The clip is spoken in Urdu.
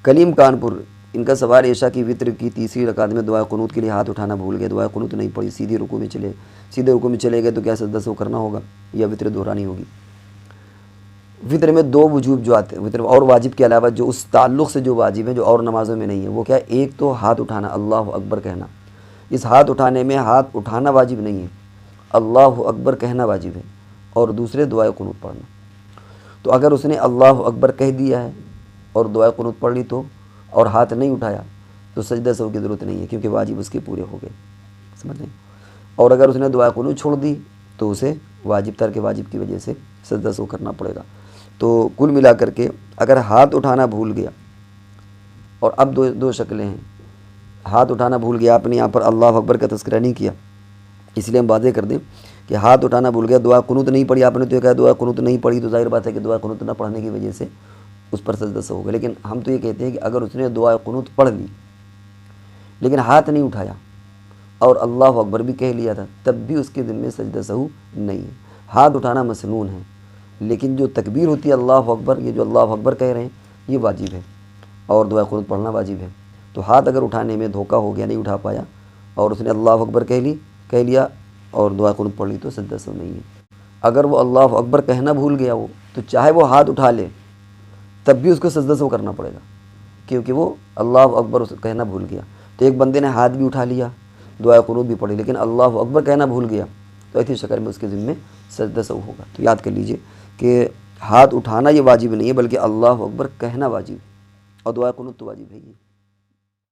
کلیم کانپور، ان کا سوال عشاء کی وطر کی تیسری رکعت میں دعائے قنوت کے لیے ہاتھ اٹھانا بھول گئے، دعائے قنوت نہیں پڑھی، سیدھے رکوع میں چلے گئے تو کیا سجدہ سہو کرنا ہوگا یا وطر دہرانی ہوگی؟ وطر میں دو وجوب جو آتے ہیں، وطر اور واجب کے علاوہ جو اس تعلق سے جو واجب ہیں جو اور نمازوں میں نہیں ہے، وہ کیا ہے؟ ایک تو ہاتھ اٹھانا، اللہ اکبر کہنا، اس ہاتھ اٹھانے میں ہاتھ اٹھانا واجب نہیں ہے، اللہ اکبر کہنا واجب ہے، اور دوسرے دعائے قنوت پڑھنا۔ تو اگر اس نے اللہ اکبر کہہ دیا ہے اور دعائے قنوت پڑھ لی تو اور ہاتھ نہیں اٹھایا تو سجدہ سہو کی ضرورت نہیں ہے، کیونکہ واجب اس کے پورے ہو گئے، سمجھ لیں۔ اور اگر اس نے دعائے قنوت چھوڑ دی تو اسے واجب ترک واجب کی وجہ سے سجدہ سہو کرنا پڑے گا۔ تو کل ملا کر کے اگر ہاتھ اٹھانا بھول گیا، اور اب دو شکلیں ہیں، ہاتھ اٹھانا بھول گیا، آپ نے یہاں پر اللہ اکبر کا تذکرہ نہیں کیا، اس لیے ہم واضح کر دیں کہ ہاتھ اٹھانا بھول گیا، دعا قنوت نہیں پڑھی، آپ نے تو یہ کہا دعا قنوت نہیں پڑھی، تو ظاہر بات ہے کہ دعا قنوت نہ پڑھنے کی وجہ سے اس پر سجدہ سہو ہوگا۔ لیکن ہم تو یہ کہتے ہیں کہ اگر اس نے دعا قنوت پڑھ لی لیکن ہاتھ نہیں اٹھایا اور اللہ اکبر بھی کہہ لیا تھا، تب بھی اس کے دل میں سجدہ سہو نہیں ہے۔ ہاتھ اٹھانا مسنون ہے، لیکن جو تکبیر ہوتی ہے اللہ اکبر، یہ جو اللہ اکبر کہہ رہے ہیں یہ واجب ہے، اور دعا قنوت پڑھنا واجب ہے۔ تو ہاتھ اگر اٹھانے میں دھوکہ ہو گیا، نہیں اٹھا پایا، اور اس نے اللہ اکبر کہہ لیا اور دعا قنوت پڑھ لی تو سجدہ سہو نہیں ہے۔ اگر وہ اللہ اکبر کہنا بھول گیا ہو تو چاہے وہ ہاتھ اٹھا لے تب بھی اس کو سجدہ سہو کرنا پڑے گا، کیونکہ وہ اللہ اکبر کہنا بھول گیا۔ تو ایک بندے نے ہاتھ بھی اٹھا لیا، دعا قنوت بھی پڑھی، لیکن اللہ اکبر کہنا بھول گیا تو ایسی شکل میں اس کے ذمے سجدہ سہو ہوگا۔ تو یاد کر لیجئے کہ ہاتھ اٹھانا یہ واجب نہیں ہے، بلکہ اللہ اکبر کہنا واجب ہے، اور دعا قنوت تو واجب ہے ہی۔